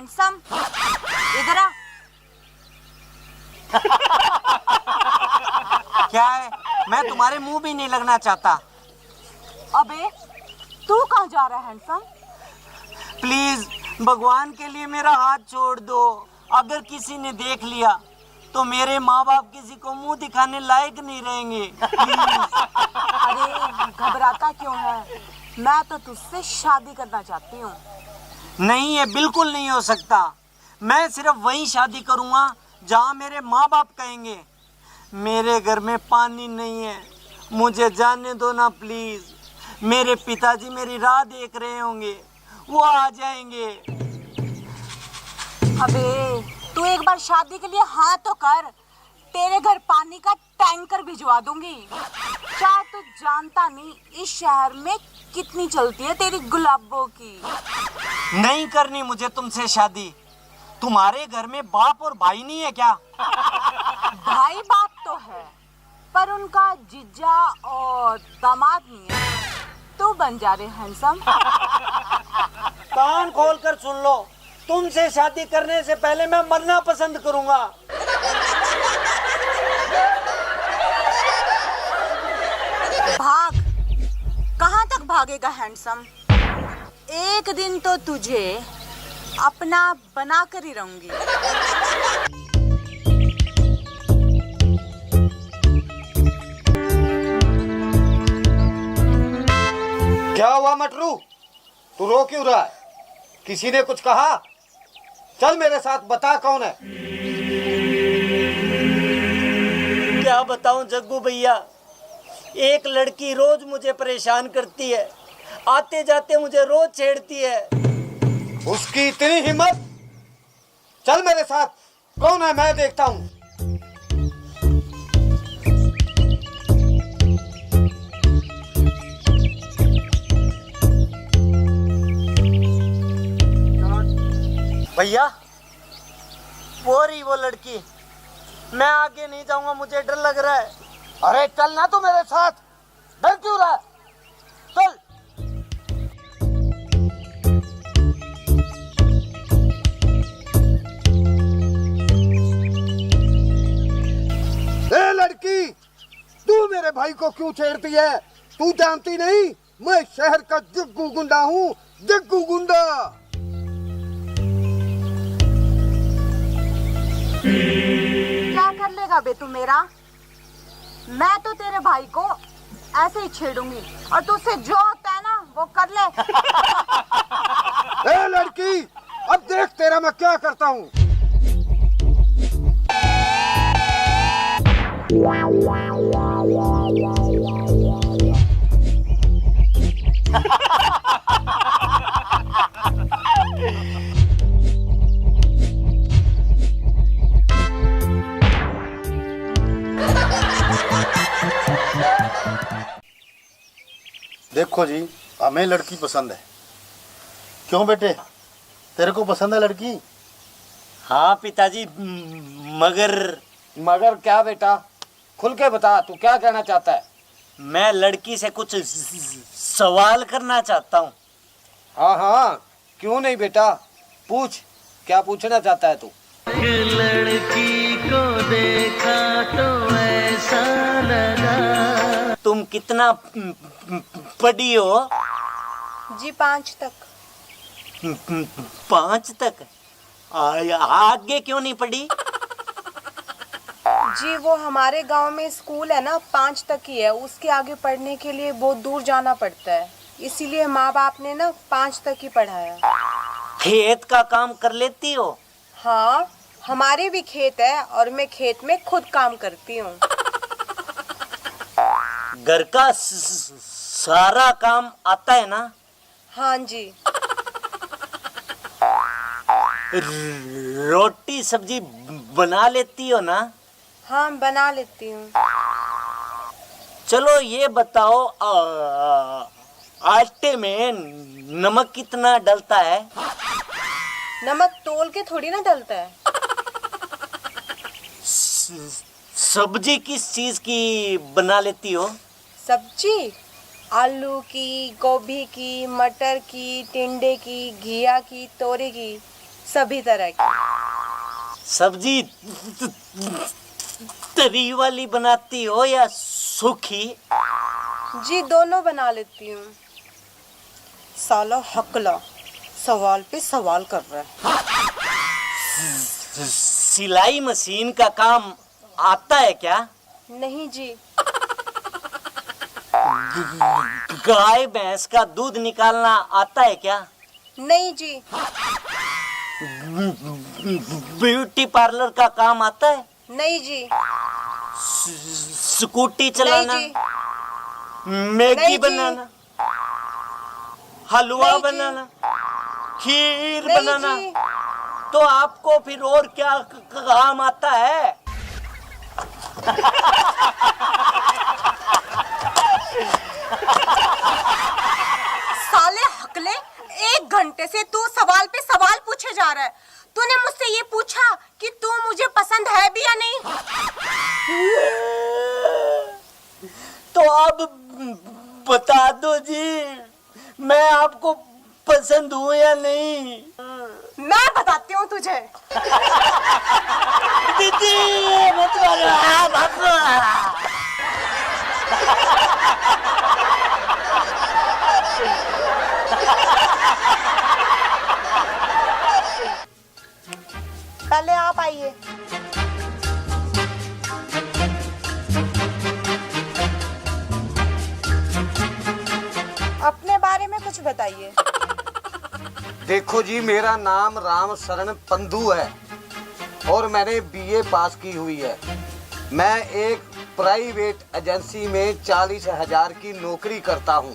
Handsome, इधर आ। क्या है? मैं तुम्हारे मुंह भी नहीं लगना चाहता। अबे तू कहाँ जा रहा है हैंडसम? प्लीज भगवान के लिए मेरा हाथ छोड़ दो। अगर किसी ने देख लिया तो मेरे माँ बाप किसी को मुंह दिखाने लायक नहीं रहेंगे। अरे घबराता क्यों है? मैं तो तुझसे शादी करना चाहती हूँ। नहीं, ये बिल्कुल नहीं हो सकता। मैं सिर्फ वही शादी करूँगा जहाँ मेरे माँ बाप कहेंगे। मेरे घर में पानी नहीं है, मुझे जाने दो ना प्लीज। मेरे पिताजी मेरी राह देख रहे होंगे, वो आ जाएंगे। अबे तू एक बार शादी के लिए हाँ तो कर, तेरे घर पानी का टैंकर भिजवा दूंगी। क्या तू जानता नहीं इस शहर में कितनी चलती है तेरी गुलाबों की। नहीं करनी मुझे तुमसे शादी। तुम्हारे घर में बाप और भाई नहीं है क्या? भाई बाप तो है, पर उनका जीजा और दामाद नहीं है। तू बन जा रहे हैंडसम। कान खोल कर सुन लो, तुमसे शादी करने से पहले मैं मरना पसंद करूंगा। भाग, कहाँ तक भागेगा हैंडसम? एक दिन तो तुझे अपना बना कर ही रहूंगी। क्या हुआ मटरू? तू रो क्यों रहा है? किसी ने कुछ कहा? चल मेरे साथ, बता कौन है। क्या बताऊं जग्गू भैया, एक लड़की रोज मुझे परेशान करती है, आते जाते मुझे रोज छेड़ती है। उसकी इतनी हिम्मत? चल मेरे साथ, कौन है मैं देखता हूँ। भैया वो रही वो लड़की। मैं आगे नहीं जाऊंगा, मुझे डर लग रहा है। अरे चल ना तू मेरे साथ, डर क्यों रहा है? चल। ए लड़की, तू मेरे भाई को क्यों छेड़ती है? तू जानती नहीं मैं शहर का जग्गू गुंडा हूँ, जग्गू गुंडा। क्या कर लेगा बे तू मेरा? मैं तो तेरे भाई को ऐसे ही छेड़ूंगी और तुझसे जो होता है ना वो कर ले। ए लड़की, अब देख तेरा मैं क्या करता हूँ। देखो जी, हमें लड़की पसंद है। क्यों बेटे, तेरे को पसंद है लड़की? हाँ पिताजी, मगर क्या बेटा, खुल के बता, तू क्या कहना चाहता है? मैं लड़की से कुछ सवाल करना चाहता हूँ। हाँ हाँ, क्यों नहीं बेटा, पूछ, क्या पूछना चाहता है तू? लड़की को देखा तो ऐसा लगा। तुम कितना पढ़ी हो? जी 5 तक। 5 तक? आगे क्यों नहीं पढ़ी? जी वो हमारे गांव में स्कूल है ना, 5 तक ही है। उसके आगे पढ़ने के लिए बहुत दूर जाना पड़ता है, इसीलिए माँ बाप ने ना 5 तक ही पढ़ाया। खेत का काम कर लेती हो? हाँ, हमारे भी खेत है और मैं खेत में खुद काम करती हूँ। घर का सारा काम आता है ना? हाँ जी। रोटी सब्जी बना लेती हो ना? हाँ बना लेती हूँ। चलो ये बताओ, आटे में नमक कितना डलता है? नमक तोल के थोड़ी ना डलता है। सब्जी किस चीज की बना लेती हो? सब्जी आलू की, गोभी की, मटर की, टिंडे की, घिया की, तोरी की, सभी तरह की। सब्जी तरी वाली बनाती हो या सूखी? जी दोनों बना लेती हूँ। साला हकला सवाल पे सवाल कर रहा है। सिलाई मशीन का काम आता है क्या? नहीं जी। गाय भैंस का दूध निकालना आता है क्या? नहीं जी। ब्यूटी पार्लर का काम आता है? नहीं जी। स्कूटी चलाना? नहीं जी। मैगी नहीं जी। बनाना? हलवा नहीं जी। बनाना? खीर नहीं बनाना? जी। तो आपको फिर और क्या काम आता है? साले हकले, 1 घंटे से तू सवाल पे सवाल पूछे जा रहा है। तूने मुझसे ये पूछा कि तू मुझे पसंद है भी या नहीं? तो अब बता दो जी, मैं आपको पसंद हूँ या नहीं? मैं बताती हूँ तुझे। दीदी मत मारो, पहले आप आइए। अपने बारे में कुछ बताइए। देखो जी, मेरा नाम राम शरण पंधु है और मैंने बीए पास की हुई है। मैं एक प्राइवेट एजेंसी में 40,000 की नौकरी करता हूँ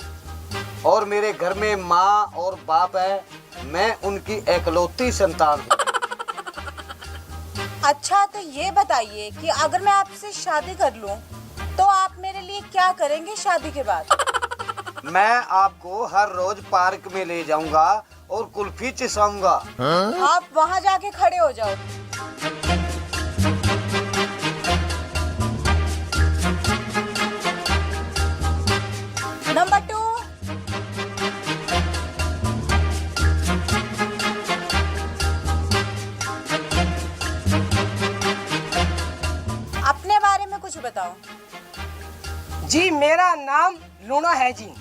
और मेरे घर में माँ और बाप है। मैं उनकी एकलौती संतान हूँ। अच्छा तो ये बताइए कि अगर मैं आपसे शादी कर लूं तो आप मेरे लिए क्या करेंगे शादी के बाद? मैं आपको हर रोज पार्क में ले जाऊंगा और कुल्फी चिसाऊंगा। आप वहाँ जाके खड़े हो जाओ। नंबर 2। अपने बारे में कुछ बताओ। जी मेरा नाम लूना है जी।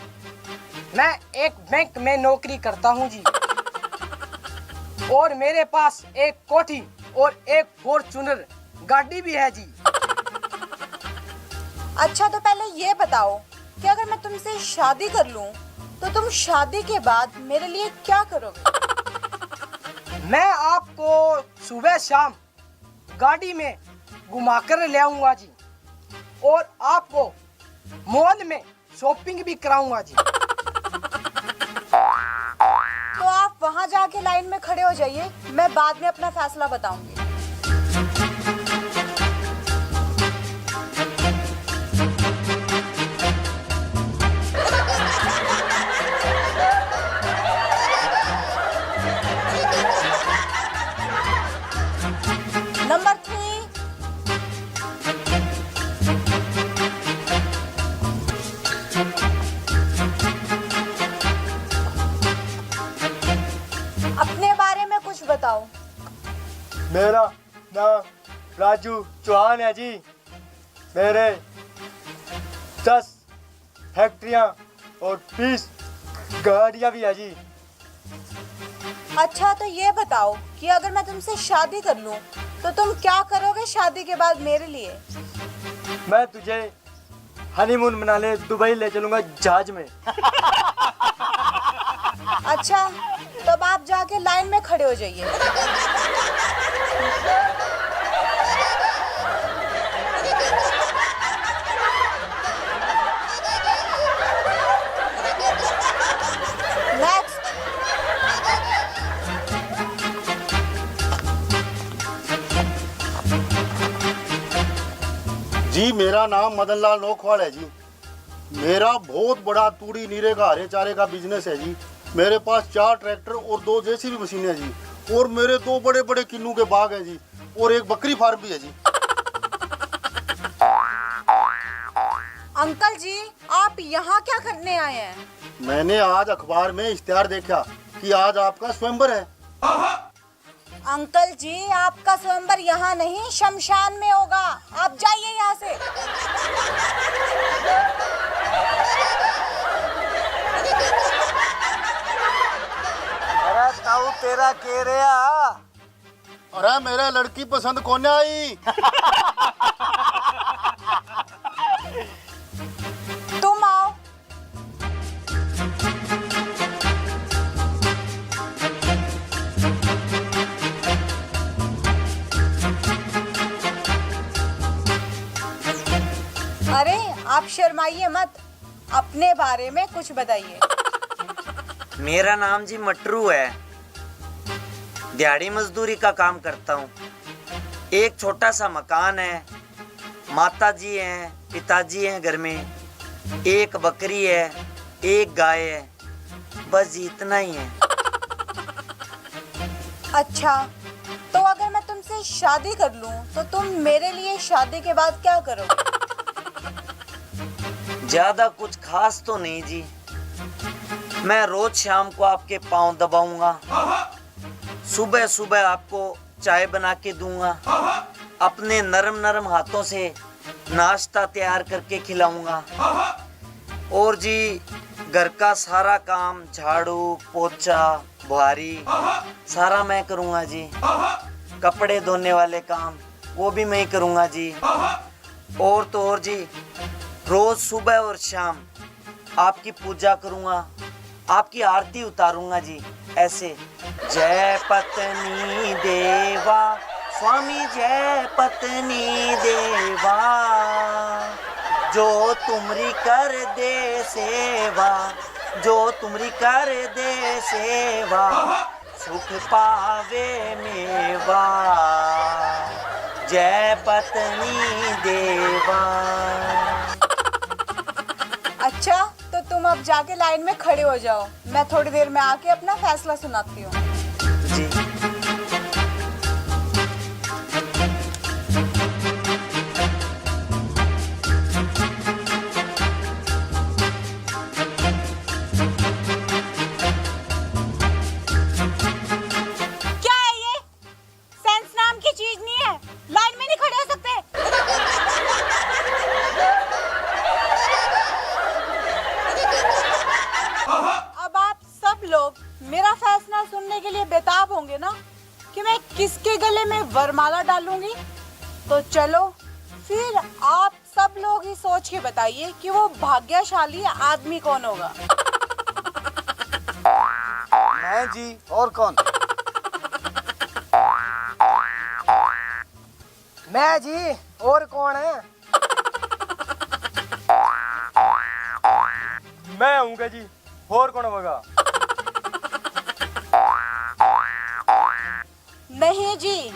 मैं एक बैंक में नौकरी करता हूँ जी और मेरे पास एक कोठी और एक फॉर्च्यूनर गाड़ी भी है जी। अच्छा तो पहले ये बताओ कि अगर मैं तुमसे शादी कर लूं तो तुम शादी के बाद मेरे लिए क्या करोगे? मैं आपको सुबह शाम गाड़ी में घुमाकर ले आऊंगा जी और आपको मॉल में शॉपिंग भी कराऊंगा जी। तो आप वहां जाके लाइन में खड़े हो जाइए, मैं बाद में अपना फैसला बताऊंगी। नंबर 3। अपने बारे में कुछ बताओ। मेरा नाम राजू चौहान है जी। मेरे 10 फैक्ट्रियां और 20 गाड़ियां भी है जी। अच्छा तो ये बताओ कि अगर मैं तुमसे शादी कर लूं तो तुम क्या करोगे शादी के बाद मेरे लिए? मैं तुझे हनीमून मनाने दुबई ले चलूंगा जहाज में। अच्छा तो अब आप जाके लाइन में खड़े हो जाइए। नेक्स्ट। जी मेरा नाम मदन लाल नौखवाड़ है जी। मेरा बहुत बड़ा तूड़ी नीरे का हरे चारे का बिजनेस है जी। मेरे पास 4 ट्रैक्टर और 2 जेसीबी मशीनें हैं जी और मेरे 2 बड़े बड़े किन्नू के बाग हैं जी और एक बकरी फार्म भी है जी। अंकल जी आप यहाँ क्या करने आए हैं? मैंने आज अखबार में इश्तिहार देखा कि आज आपका स्वयंवर है। अंकल जी, आपका स्वयंवर यहाँ नहीं शमशान में होगा। आप जाइए यहाँ से। अरे ताऊ तेरा के रहा। अरे मेरे लड़की पसंद कौन आई? तुम आओ। अरे आप शर्माइए मत, अपने बारे में कुछ बताइए। मेरा नाम जी मटरू है, दिहाड़ी मजदूरी का काम करता हूँ। एक छोटा सा मकान है, माता जी हैं, पिताजी हैं घर में, एक बकरी है, एक गाय है, बस जी इतना ही है। अच्छा, तो अगर मैं तुमसे शादी कर लूं तो तुम मेरे लिए शादी के बाद क्या करोगे? ज्यादा कुछ खास तो नहीं जी, मैं रोज शाम को आपके पाँव दबाऊंगा, सुबह सुबह आपको चाय बना के दूंगा, अपने नरम नरम हाथों से नाश्ता तैयार करके खिलाऊंगा, और जी घर का सारा काम, झाड़ू पोछा बुहारी सारा मैं करूंगा जी, कपड़े धोने वाले काम वो भी मैं ही करूंगा जी, और तो और जी रोज सुबह और शाम आपकी पूजा करूंगा, आपकी आरती उतारूंगा जी, ऐसे जय पत्नी देवा स्वामी जय पत्नी देवा, जो तुमरी कर दे सेवा, जो तुमरी कर दे सेवा, सुख पावे मेवा, जय पत्नी देवा। अच्छा, तो तुम अब जाके लाइन में खड़े हो जाओ, मैं थोड़ी देर में आके अपना फैसला सुनाती हूँ। जी क्या है ये? सेंस नाम की चीज नहीं है, लाइन में नहीं खड़े हो सकते। अब आप सब लोग मेरा फैसला सुनने के लिए बेताब होंगे ना कि मैं किसके गले में वरमाला डालूंगी? तो चलो फिर आप सब लोग ही सोच के बताइए कि वो भाग्यशाली आदमी कौन होगा। मैं जी, और कौन? मैं जी, और कौन है? मैं आऊंगा जी, और कौन होगा? नहीं जी,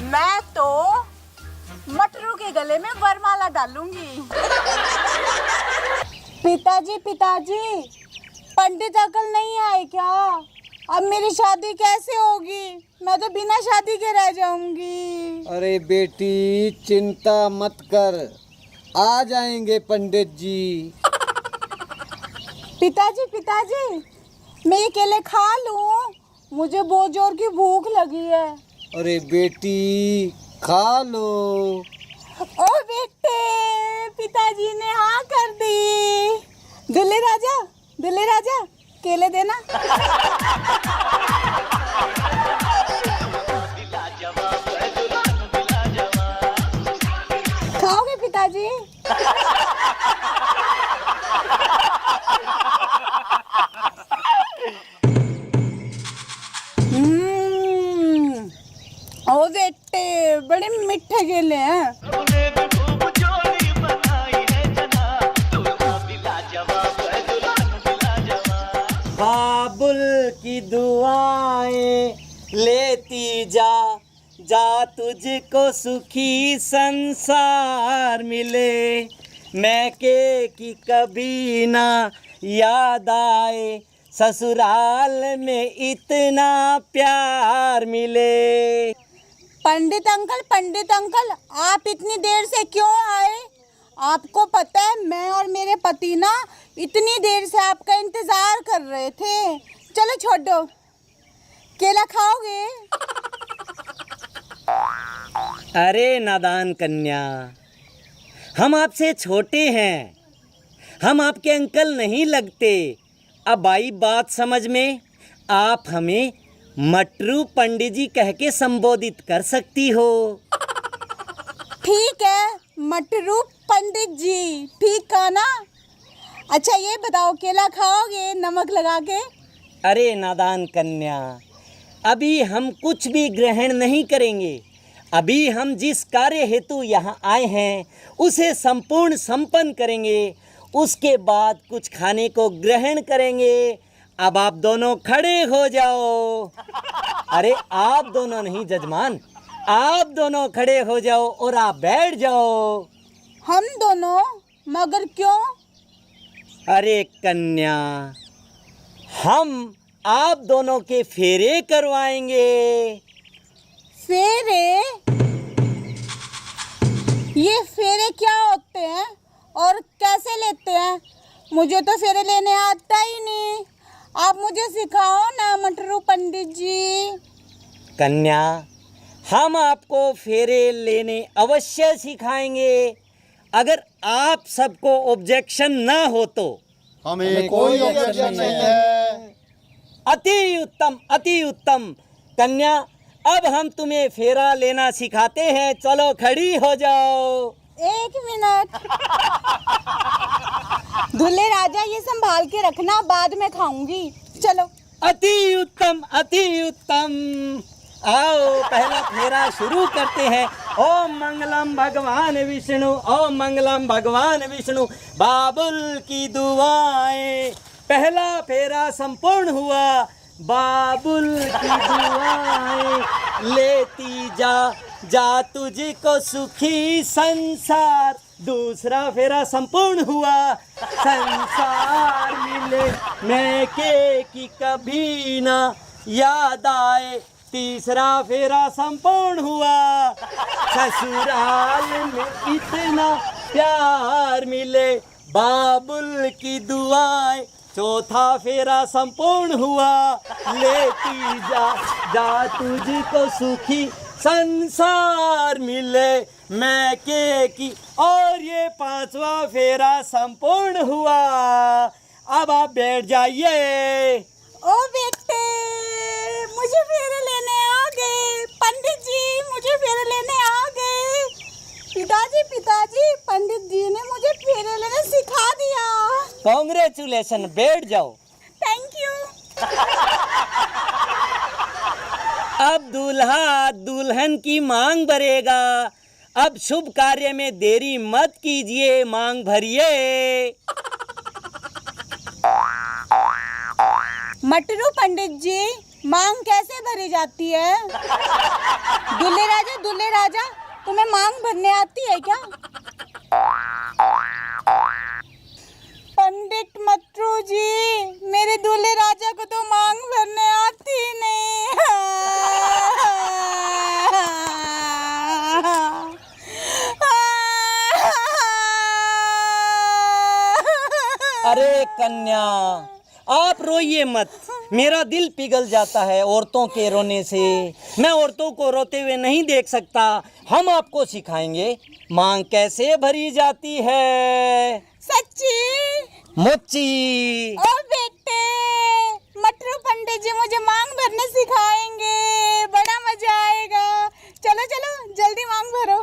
मैं तो मटरू के गले में वरमाला डालूंगी। पिताजी पिताजी, पंडित अंकल नहीं आए क्या? अब मेरी शादी कैसे होगी? मैं तो बिना शादी के रह जाऊंगी। अरे बेटी चिंता मत कर, आ जाएंगे पंडित जी। पिताजी पिताजी, मैं ये केले खा लूं? मुझे बहुत जोर की भूख लगी है। अरे बेटी खा लो। ओ बेटे, पिताजी ने हाँ कर दी। दुल्ले राजा केले देना। खाओगे पिताजी? ओ बेटे, बड़े मीठे केले हैं। बाबुल की दुआएं लेती जा, जा तुझको सुखी संसार मिले, मैके की कभी ना याद आए, ससुराल में इतना प्यार मिले। पंडित अंकल, आप इतनी देर से क्यों आए? आपको पता है मैं और मेरे पति ना इतनी देर से आपका इंतजार कर रहे थे। चलो छोड़ दो, केला खाओगे? अरे नादान कन्या, हम आपसे छोटे हैं, हम आपके अंकल नहीं लगते। अब आई बात समझ में, आप हमें मटरू पंडित जी कह के संबोधित कर सकती हो। ठीक है मटरू पंडित जी, ठीक कहा ना। अच्छा ये बताओ, केला खाओगे नमक लगा के? अरे नादान कन्या, अभी हम कुछ भी ग्रहण नहीं करेंगे। अभी हम जिस कार्य हेतु यहाँ आए हैं उसे संपूर्ण संपन्न करेंगे, उसके बाद कुछ खाने को ग्रहण करेंगे। अब आप दोनों खड़े हो जाओ। अरे आप दोनों नहीं जजमान, आप दोनों खड़े हो जाओ और आप बैठ जाओ। हम दोनों? मगर क्यों? अरे कन्या, हम आप दोनों के फेरे करवाएंगे। फेरे? ये फेरे क्या होते हैं और कैसे लेते हैं? मुझे तो फेरे लेने आता ही नहीं, आप मुझे सिखाओ ना मटरू पंडित जी। कन्या, हम आपको फेरे लेने अवश्य सिखाएंगे, अगर आप सबको ऑब्जेक्शन ना हो तो। हमें कोई ऑब्जेक्शन नहीं है। अति उत्तम, अति उत्तम। कन्या, अब हम तुम्हें फेरा लेना सिखाते हैं, चलो खड़ी हो जाओ। एक मिनट दूल्हे राजा, ये संभाल के रखना, बाद में खाऊंगी। चलो। अति उत्तम, अति उत्तम। आओ पहला फेरा शुरू करते हैं। ओम मंगलम भगवान विष्णु, ओम मंगलम भगवान विष्णु। बाबुल की दुआएं। पहला फेरा संपूर्ण हुआ। बाबुल की दुआएं लेती जा जा तुझको सुखी संसार। दूसरा फेरा संपूर्ण हुआ। संसार मिले मैं के की कभी ना याद आए। तीसरा फेरा संपूर्ण हुआ। ससुराल में इतना प्यार मिले बाबुल की दुआएं। चौथा फेरा संपूर्ण हुआ। लेती जा जा तुझको सुखी संसार मिले मैं के की। और ये पांचवा फेरा संपूर्ण हुआ। अब आप बैठ जाइए। ओ बेटे, मुझे फेरे लेने आ गए। पंडित जी मुझे फेरे लेने आ गए। पिताजी पिताजी, पंडित जी ने मुझे फेरे लेने सिखा दिया। कांग्रेचुलेशन, बैठ जाओ। Thank you. अब दूल्हा दुल्हन की मांग भरेगा। अब शुभ कार्य में देरी मत कीजिए, मांग भरिए। मटरू पंडित जी, मांग कैसे भरी जाती है? दूल्हे राजा, तुम्हें मांग भरने आती है क्या? पंडित मटरू जी, मेरे दूल्हे राजा को तो मांग भरने आती ही नहीं। अरे कन्या, आप रोइए मत, मेरा दिल पिघल जाता है औरतों के रोने से। मैं औरतों को रोते हुए नहीं देख सकता। हम आपको सिखाएंगे मांग कैसे भरी जाती है। सच्ची? मुच्ची। ओ बेटे, मटरू पंडित जी मुझे मांग भरने सिखाएंगे, बड़ा मजा आएगा। चलो चलो जल्दी मांग भरो।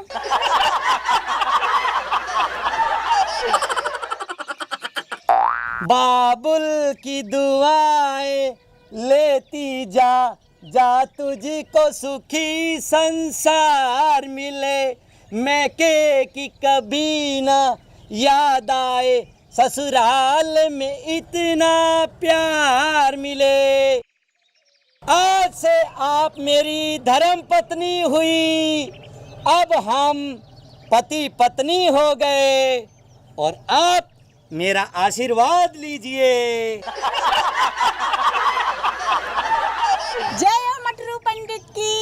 बाबुल की दुआएं लेती जा जा तुझको सुखी संसार मिले मैं के की कभी ना याद आए। ससुराल में इतना प्यार मिले। आज से आप मेरी धर्म पत्नी हुई। अब हम पति पत्नी हो गए और आप मेरा आशीर्वाद लीजिए। जय हो मटरू पंडित की।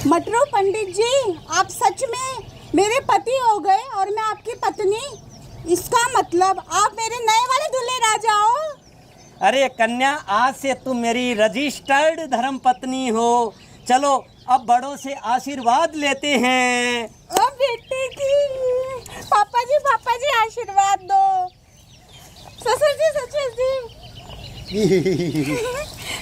मटरू पंडित जी, आप सच में मेरे पति हो गए और मैं आपकी पत्नी। इसका मतलब आप मेरे नए वाले दूल्हे राजा हो। अरे कन्या, आज से तुम मेरी रजिस्टर्ड धर्म पत्नी हो। चलो अब बड़ों से आशीर्वाद लेते हैं। ओ बेटे की पापा जी आशीर्वाद दो। ससुर जी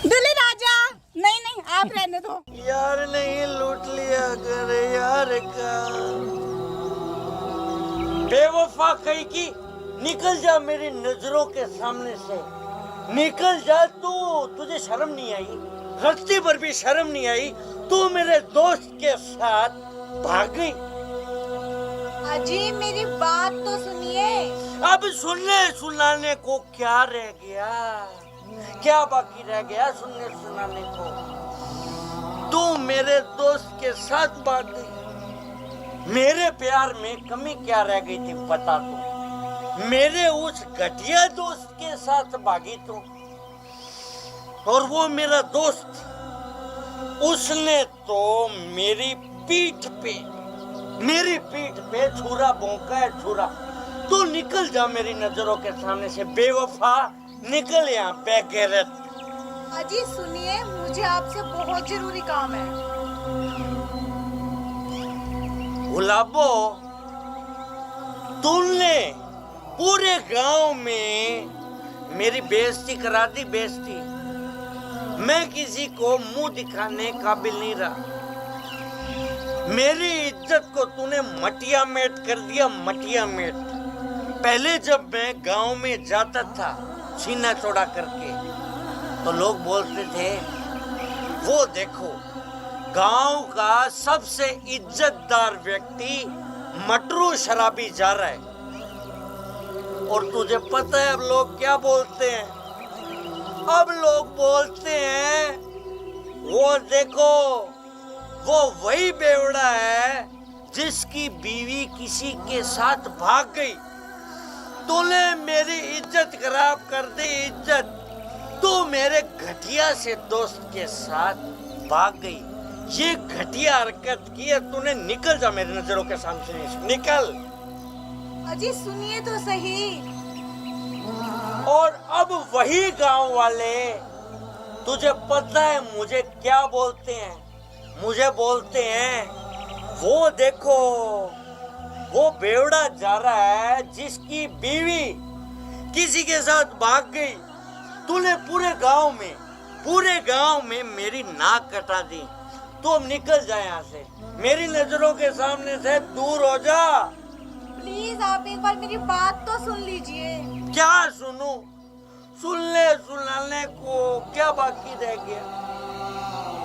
दूल्हे राजा। नहीं आप रहने दो। यार नहीं लूट लिया करे यार का। बेवफा कहीं की, निकल जा मेरी नजरों के सामने से, निकल जा। तू, तुझे शर्म नहीं आई? रस्ते पर भी शर्म नहीं आई? तू मेरे दोस्त के साथ भाग गई। अजी मेरी बात तो सुनिए। अब सुनाने को क्या रह गया? क्या बाकी रह गया सुनाने को? तू मेरे दोस्त के साथ भाग गई। मेरे प्यार में कमी क्या रह गई थी बता तू? मेरे उस घटिया दोस्त के साथ भागी तू। और वो मेरा दोस्त, उसने तो मेरी पीठ पे छुरा भोंका है, छुरा। तू निकल जा मेरी नजरों के सामने से बेवफा, निकल यहाँ बेगैरत। अजी सुनिए, मुझे आपसे बहुत जरूरी काम है। गुलाबो, तुमने पूरे गांव में मेरी बेइज्जती करा दी, बेइज्जती। मैं किसी को मुंह दिखाने काबिल नहीं रहा। मेरी इज्जत को तूने मटिया मेट कर दिया, मटिया मेट। पहले जब मैं गांव में जाता था सीना चौड़ा करके, तो लोग बोलते थे वो देखो गांव का सबसे इज्जतदार व्यक्ति मटरू शराबी जा रहा है। और तुझे पता है अब लोग क्या बोलते हैं? अब लोग बोलते हैं वो देखो वो वही बेवड़ा है जिसकी बीवी किसी के साथ भाग गई। तूने मेरी इज्जत खराब कर दी, इज्जत। तू मेरे घटिया से दोस्त के साथ भाग गई। ये घटिया हरकत की है तूने। निकल जा मेरी नजरों के सामने से, निकल। अजी सुनिए तो सही। और अब वही गांव वाले, तुझे पता है मुझे क्या बोलते हैं? मुझे बोलते हैं वो देखो वो बेवड़ा जा रहा है जिसकी बीवी किसी के साथ भाग गई। तूने पूरे गांव में मेरी नाक कटा दी। तू अब निकल जा यहाँ से, मेरी नजरों के सामने से दूर हो जा। प्लीज आप एक बार मेरी बात तो सुन लीजिए। क्या सुनूं? सुनाने को क्या बाकी रह गया?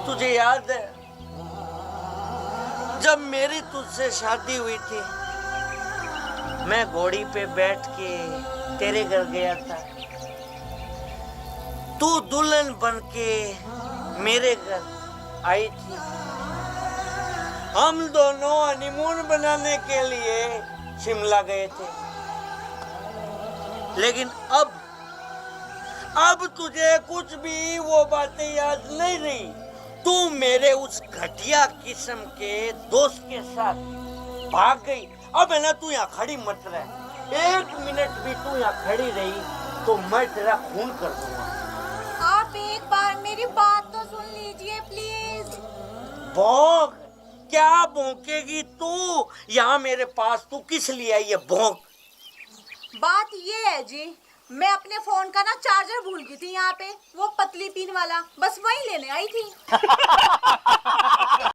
तुझे याद है जब मेरी तुझसे शादी हुई थी, मैं घोड़ी पे बैठ के तेरे घर गया था। तू दुल्हन बन के मेरे घर आई थी। हम दोनों हनीमून बनाने के लिए शिमला गए थे। लेकिन अब तुझे कुछ भी वो बातें याद नहीं रही। तू मेरे उस घटिया किस्म के दोस्त के साथ भाग गई। अब है ना, तू यहाँ खड़ी मत रह। 1 मिनट भी तू यहाँ खड़ी रही तो मैं तेरा खून कर दूंगा। आप एक बार मेरी बात तो सुन लीजिए प्लीज। भौंक? क्या भौंकेगी तू? यहाँ मेरे पास तू किस लिए आई है? भौंक। बात ये है जी, मैं अपने फोन का ना चार्जर भूल गई थी यहाँ पे, वो पतली पिन वाला, बस वही लेने आई थी।